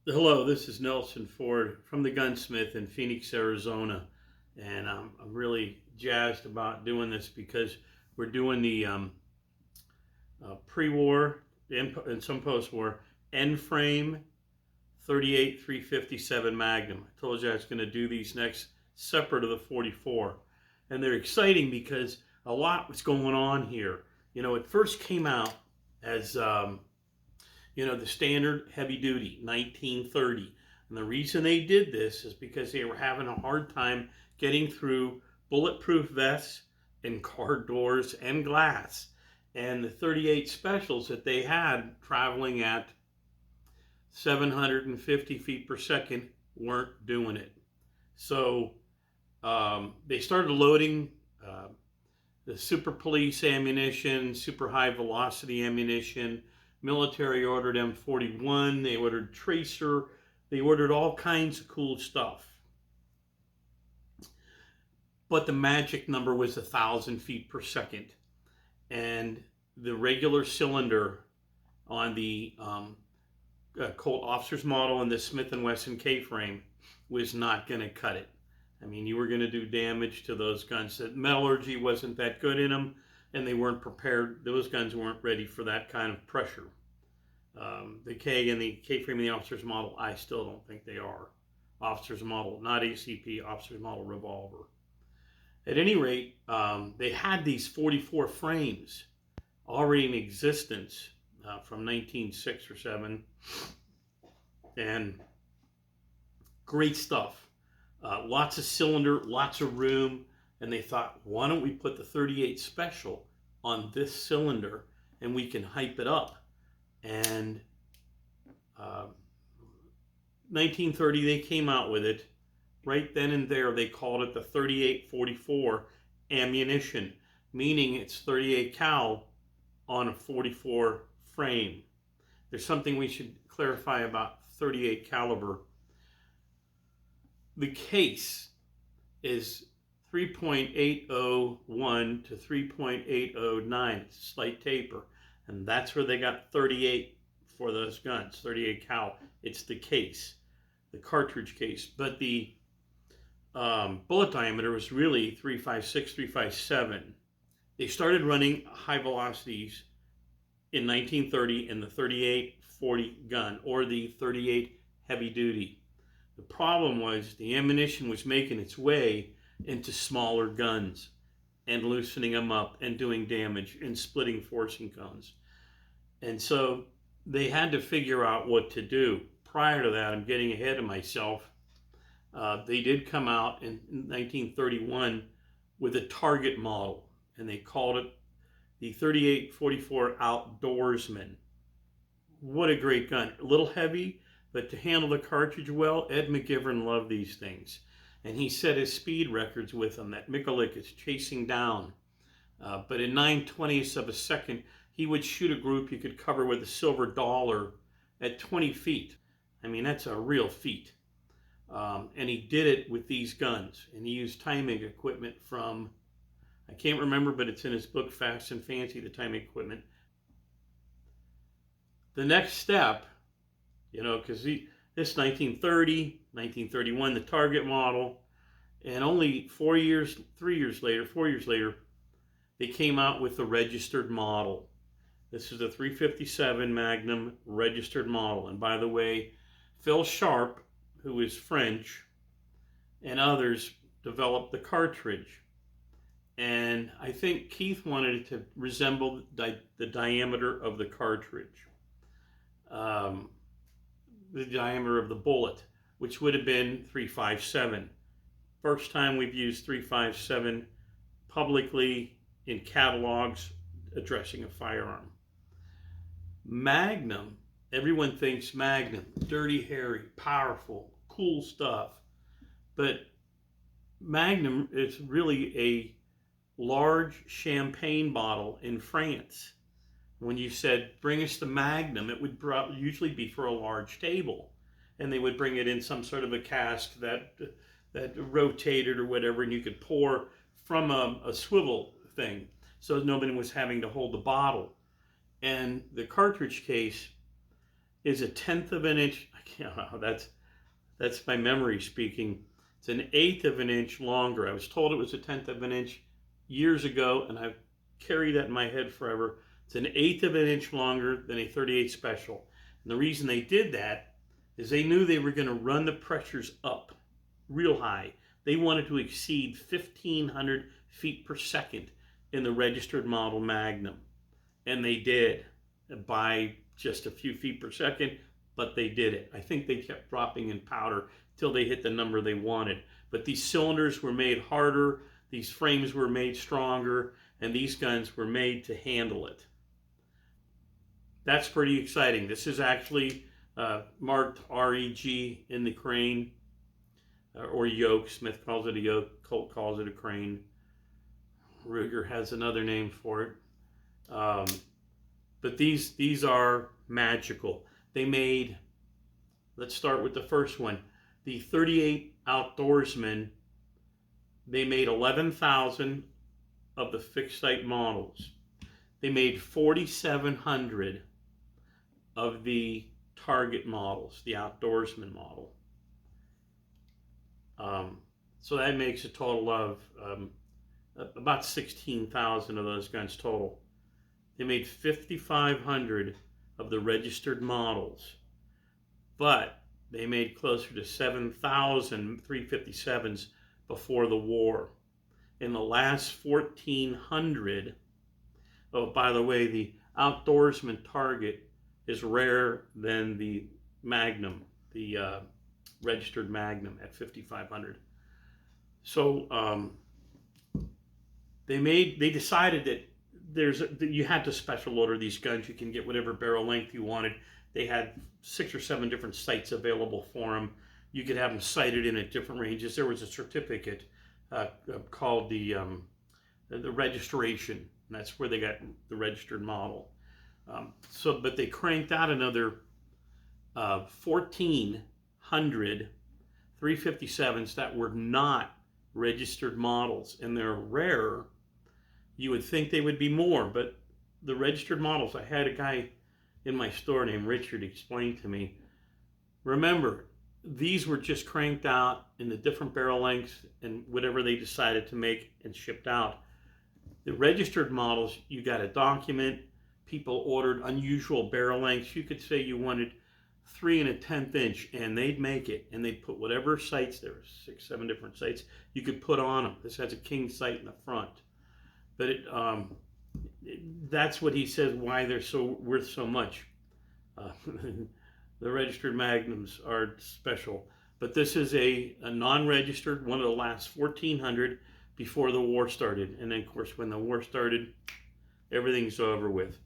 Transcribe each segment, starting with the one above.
Hello, this is Nelson Ford from the Gunsmith in Phoenix, Arizona, and I'm really jazzed about doing this because we're doing the pre-war and some post-war end frame 38 357 Magnum. I told you I was going to do these next separate of the 44, and they're exciting because a lot was going on here. It first came out as the standard heavy duty 1930. And the reason they did this is because they were having a hard time getting through bulletproof vests and car doors and glass. And the 38 specials that they had traveling at 750 feet per second weren't doing it. So they started loading the super police ammunition, super high velocity ammunition. Military ordered M41, they ordered tracer, they ordered all kinds of cool stuff. But the magic number was 1,000 feet per second. And the regular cylinder on the Colt officer's model and the Smith and Wesson K-frame was not going to cut it. I mean, you were going to do damage to those guns. The metallurgy wasn't that good in them, and they weren't prepared. Those guns weren't ready for that kind of pressure. The K and the K-frame and the officer's model, I still don't think they are. Officer's model, not ACP, officer's model revolver. At any rate, they had these 44 frames already in existence from 1906 or 7, and great stuff. Lots of cylinder, lots of room, and they thought, why don't we put the 38 special on this cylinder and we can hype it up. And 1930, they came out with it. Right then and there, they called it the 3844 ammunition, meaning it's 38 cal on a 44 frame. There's something we should clarify about 38 caliber. The case is 3.801 to 3.809. It's a slight taper. And that's where they got 38 for those guns, 38 cal. It's the case, the cartridge case. But the bullet diameter was really 356, 357. They started running high velocities in 1930 in the 38-40 gun, or the 38 heavy duty. The problem was the ammunition was making its way into smaller guns and loosening them up and doing damage and splitting forcing cones. And so they had to figure out what to do. Prior to that, I'm getting ahead of myself. They did come out in 1931 with a target model, and they called it the 3844 Outdoorsman. What a great gun. A little heavy, but to handle the cartridge well, Ed McGivern loved these things. And he set his speed records with them that Mikulik is chasing down. But in 9/20ths of a second, he would shoot a group you could cover with a silver dollar at 20 feet. I mean, that's a real feat. And he did it with these guns. And he used timing equipment from, I can't remember, but it's in his book, Fast and Fancy, the timing equipment. The next step, because this 1930, 1931, the target model, and only 4 years later, they came out with the registered model. This is a 357 Magnum registered model. And by the way, Phil Sharp, who is French, and others developed the cartridge. And I think Keith wanted it to resemble the diameter of the cartridge, the diameter of the bullet, which would have been 357. First time we've used 357 publicly in catalogs addressing a firearm. Magnum, everyone thinks Magnum, dirty, hairy, powerful, cool stuff. But Magnum is really a large champagne bottle in France. When you said, bring us the Magnum, it would usually be for a large table. And they would bring it in some sort of a cask that rotated or whatever, and you could pour from a swivel thing. So nobody was having to hold the bottle. And the cartridge case is 1/10 of an inch. I Yeah, that's my memory speaking. It's an eighth of an inch longer. I was told it was a tenth of an inch years ago, and I've carried that in my head forever. It's an eighth of an inch longer than a 38 special. And the reason they did that is they knew they were going to run the pressures up real high. They wanted to exceed 1,500 feet per second in the registered model Magnum. And they did by just a few feet per second, but they did it. I think they kept dropping in powder till they hit the number they wanted. But these cylinders were made harder, these frames were made stronger, and these guns were made to handle it. That's pretty exciting. This is actually marked REG in the crane, or yoke. Smith calls it a yoke, Colt calls it a crane. Ruger has another name for it. But these are magical. They made, let's start with the first one, the 38 Outdoorsman. They made 11,000 of the fixed sight models. They made 4,700 of the target models, the Outdoorsman model. So that makes a total of about 16,000 of those guns total. They made 5,500 of the registered models, but they made closer to 7,000 357s before the war. In the last 1,400, oh, by the way, the Outdoorsman target is rarer than the Magnum, the registered Magnum at 5,500. So they decided that you had to special order these guns. You can get whatever barrel length you wanted. They had 6 or 7 different sights available for them. You could have them sighted in at different ranges. There was a certificate called the registration, and that's where they got the registered model. But they cranked out another 1,400 357s that were not registered models, and they're rare. You would think they would be more, but the registered models, I had a guy in my store named Richard explain to me, remember, these were just cranked out in the different barrel lengths and whatever they decided to make and shipped out. The registered models, you got a document, people ordered unusual barrel lengths. You could say you wanted 3 1/10 inch, and they'd make it, and they'd put whatever sights, there were 6, 7 different sights you could put on them. This has a king sight in the front. But that's what he says, why they're so worth so much. The registered Magnums are special. But this is a non-registered, one of the last 1,400 before the war started. And then, of course, when the war started, everything's over with.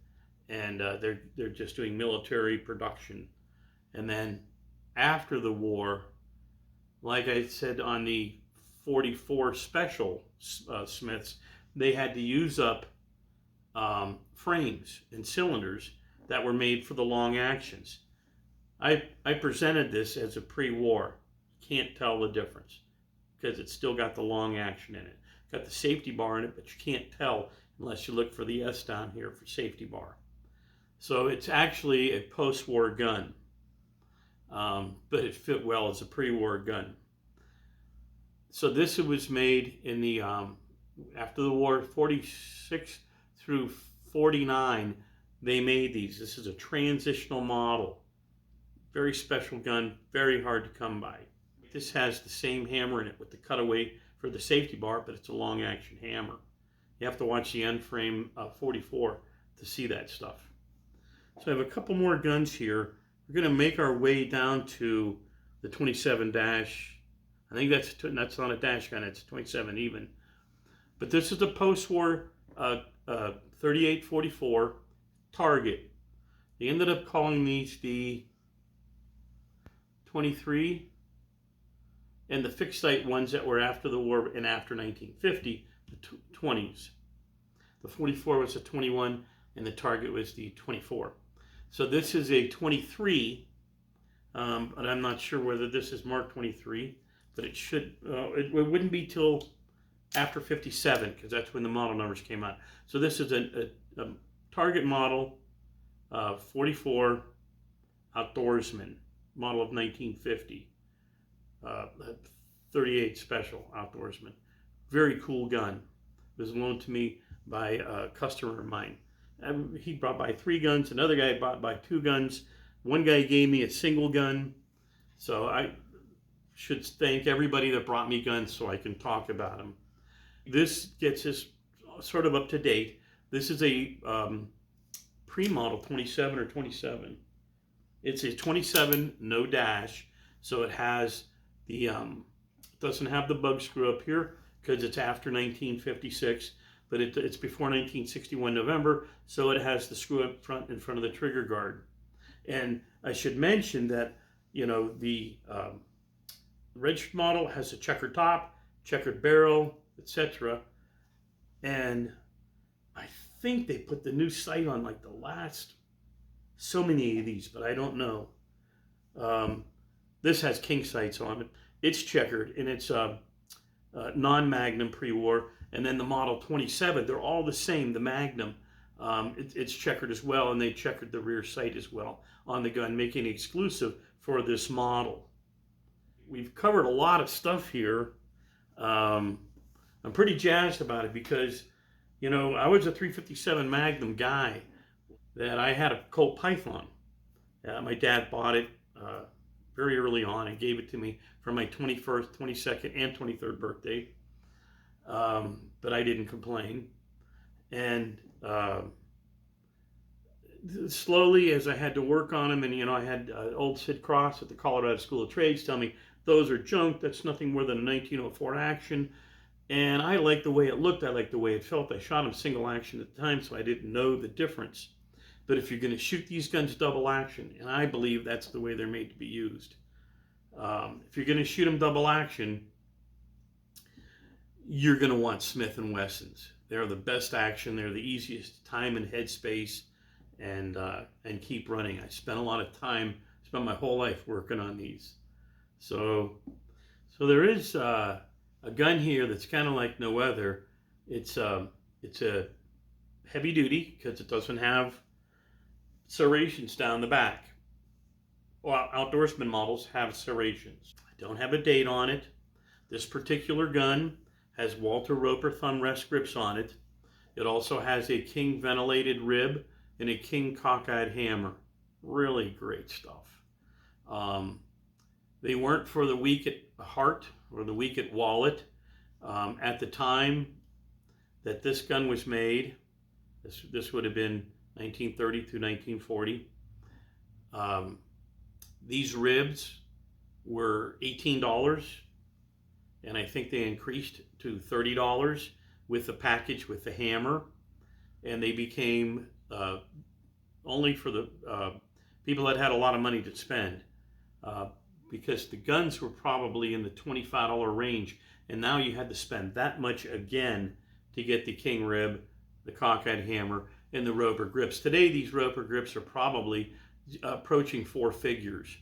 And they're just doing military production. And then after the war, like I said on the 44 special Smiths, they had to use up frames and cylinders that were made for the long actions. I presented this as a pre-war. Can't tell the difference because it's still got the long action in it. Got the safety bar in it, but you can't tell unless you look for the S down here for safety bar. So it's actually a post-war gun, but it fit well as a pre-war gun. So this was made in the after the war, 46 through 49, they made these. This is a transitional model. Very special gun, very hard to come by. This has the same hammer in it with the cutaway for the safety bar, but it's a long action hammer. You have to watch the end frame 44 to see that stuff. So I have a couple more guns here. We're going to make our way down to the 27 dash. I think that's not a dash gun, it's 27 even. But this is the post-war 38-44 target. They ended up calling these the 23, and the fixed sight ones that were after the war and after 1950, the 20s. The 44 was the 21, and the target was the 24. So this is a 23, but I'm not sure whether this is marked 23, but it should, it wouldn't be till after 57, because that's when the model numbers came out. So this is a target model 44 Outdoorsman. model of 1950, 38 Special Outdoorsman. Very cool gun. It was loaned to me by a customer of mine. He brought by 3 guns. Another guy brought by 2 guns. One guy gave me a single gun. So I should thank everybody that brought me guns so I can talk about them. This gets us sort of up to date. This is a pre-model 27 or 27. It's a 27 no dash, so it has the doesn't have the bug screw up here because it's after 1956, but it's before 1961 November, so it has the screw up front in front of the trigger guard. And I should mention that, you know, the registered model has a checkered top, checkered barrel, etc. And I think they put the new sight on like the last so many of these, but I don't know. This has king sights on it. It's checkered, and it's non-Magnum pre-war. And then the model 27, they're all the same. The Magnum, it's checkered as well, and they checkered the rear sight as well on the gun, making it exclusive for this model. We've covered a lot of stuff here. I'm pretty jazzed about it because, you know, I was a 357 Magnum guy. That I had a Colt Python. My dad bought it very early on and gave it to me for my 21st, 22nd, and 23rd birthday. But I didn't complain. And slowly, as I had to work on them, and you know, I had old Sid Cross at the Colorado School of Trades tell me, those are junk, that's nothing more than a 1904 action. And I liked the way it looked, I liked the way it felt. I shot them single action at the time, so I didn't know the difference. But if you're going to shoot these guns double action, and I believe that's the way they're made to be used. If you're going to shoot them double action, you're going to want Smith and Wessons. They're the best action. They're the easiest time and headspace, and keep running. I spent a lot of time, spent my whole life working on these. So there is a gun here that's kind of like no other. It's a heavy duty because it doesn't have serrations down the back. Well, Outdoorsman models have serrations. I don't have a date on it. This particular gun has Walter Roper thumb rest grips on it. It also has a King ventilated rib and a King cockeyed hammer. Really great stuff. They weren't for the weak at heart or the weak at wallet. At the time that this gun was made, this would have been 1930 through 1940. These ribs were $18, and I think they increased to $30 with the package with the hammer, and they became only for the people that had a lot of money to spend, because the guns were probably in the $25 range, and now you had to spend that much again to get the King rib, the cockeyed hammer, and the Roper grips. Today, these Roper grips are probably approaching 4 figures.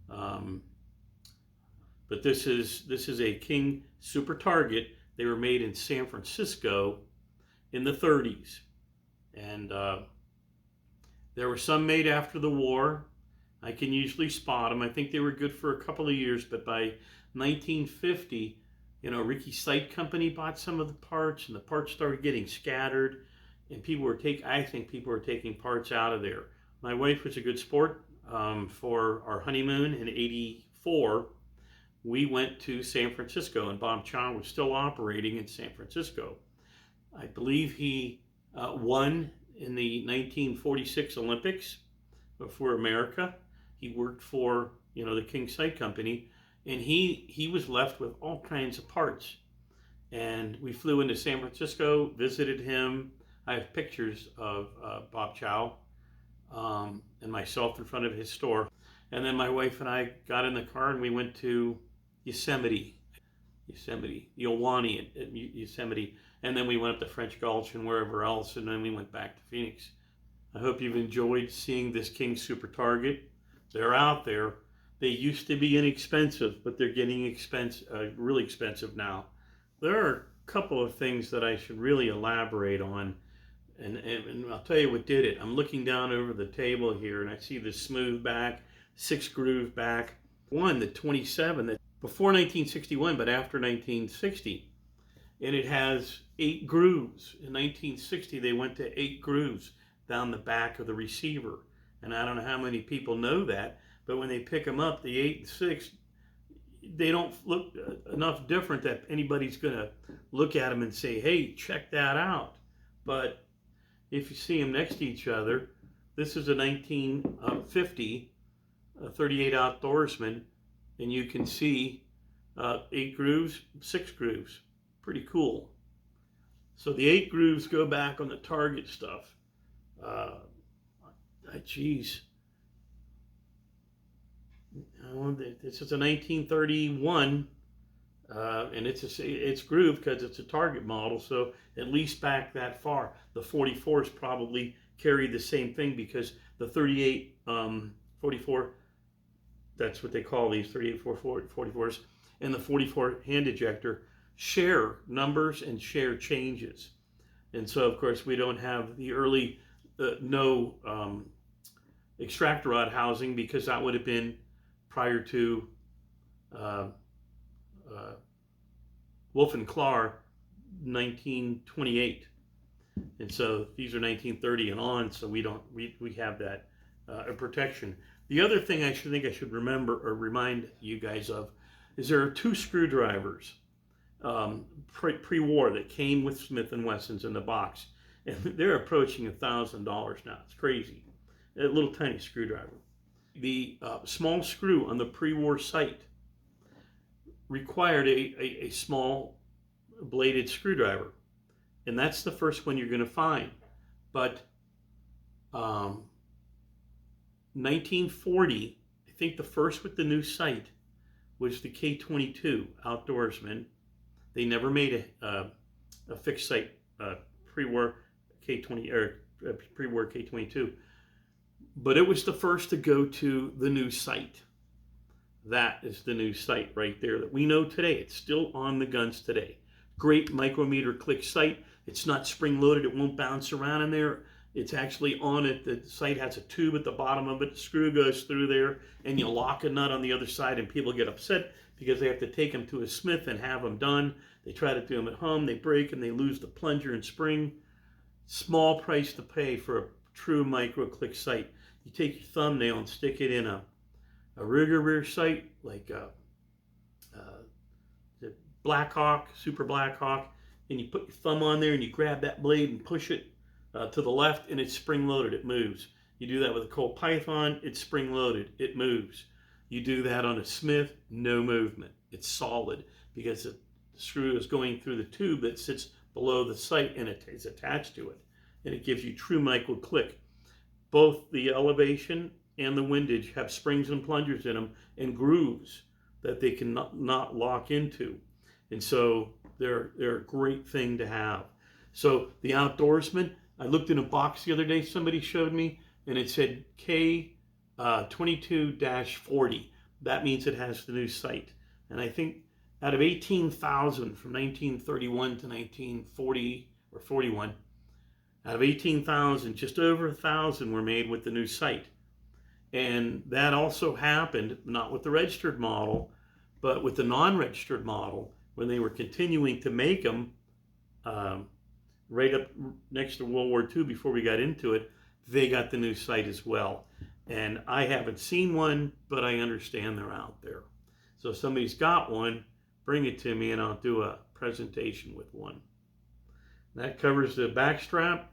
But this is a King Super Target. They were made in San Francisco in the 30s. And there were some made after the war. I can usually spot them. I think they were good for a couple of years, but by 1950, you know, Ricky Sight Company bought some of the parts, and the parts started getting scattered. And I think people were taking parts out of there. My wife was a good sport. For our honeymoon in '84, we went to San Francisco, and Bob Chow was still operating in San Francisco. I believe he won in the 1946 Olympics for America. He worked for, you know, the King Sight Company, and he was left with all kinds of parts. And we flew into San Francisco, visited him. I have pictures of Bob Chow and myself in front of his store. And then my wife and I got in the car and we went to Yosemite, the Ahwahnee at Yosemite. And then we went up to French Gulch and wherever else, and then we went back to Phoenix. I hope you've enjoyed seeing this King Super Target. They're out there. They used to be inexpensive, but they're getting really expensive now. There are a couple of things that I should really elaborate on. And I'll tell you what did it. I'm looking down over the table here, and I see this smooth back. 6 groove back. One, the 27, that before 1961, but after 1960. And it has 8 grooves. In 1960, they went to 8 grooves down the back of the receiver. And I don't know how many people know that, but when they pick them up, the 8 and 6, they don't look enough different that anybody's going to look at them and say, hey, check that out. But if you see them next to each other, this is a 1950 38 Outdoorsman, and you can see 8 grooves, 6 grooves. Pretty cool. So the 8 grooves go back on the Target stuff. Geez. This is a 1931, and it's grooved because it's a Target model, so at least back that far. The 44s probably carried the same thing because the 38, 44, that's what they call these 38 44s, and the 44 hand ejector share numbers and share changes. And so, of course, we don't have the early no extractor rod housing because that would have been prior to Wolf and Clark, 1928. And so these are 1930 and on, so we have that protection. The other thing I should remember or remind you guys of is there are 2 screwdrivers pre-war that came with Smith and Wessons in the box, and they're approaching $1,000 now. It's crazy. A little tiny screwdriver. The small screw on the pre-war sight required a small bladed screwdriver, and that's the first one you're going to find. But 1940, I think the first with the new sight was the K22 Outdoorsman. They never made a fixed sight pre-war K20 or pre-war K22, but it was the first to go to the new sight. That is the new sight right there that we know today. It's still on the guns today. Great micrometer click sight. It's not spring loaded. It won't bounce around in there. It's actually on it. The sight has a tube at the bottom of it. The screw goes through there, and you lock a nut on the other side, and people get upset because they have to take them to a smith and have them done. They try to do them at home. They break, and they lose the plunger and spring. Small price to pay for a true micro click sight. You take your thumbnail and stick it in a rigger rear sight like the Blackhawk, Super Blackhawk, and you put your thumb on there and you grab that blade and push it to the left, and it's spring loaded. It moves. You do that with a Colt Python, it's spring loaded. It moves. You do that on a Smith, no movement. It's solid because the screw is going through the tube that sits below the sight, and it is attached to it, and it gives you true micro click. Both the elevation and the windage have springs and plungers in them and grooves that they can not lock into. And so they're a great thing to have. So the Outdoorsman, I looked in a box the other day, somebody showed me, and it said K22-40. That means it has the new sight. And I think out of 18,000 from 1931 to 1940 or 41, out of 18,000, just over 1,000 were made with the new sight. And that also happened, not with the registered model, but with the non-registered model, when they were continuing to make them right up next to World War II before we got into it, they got the new sight as well. And I haven't seen one, but I understand they're out there. So if somebody's got one, bring it to me and I'll do a presentation with one. That covers the backstrap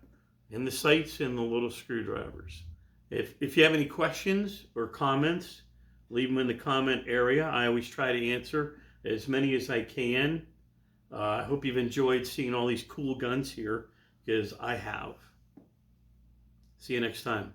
and the sights and the little screwdrivers. If you have any questions or comments, leave them in the comment area. I always try to answer as many as I can. I hope you've enjoyed seeing all these cool guns here, because I have. See you next time.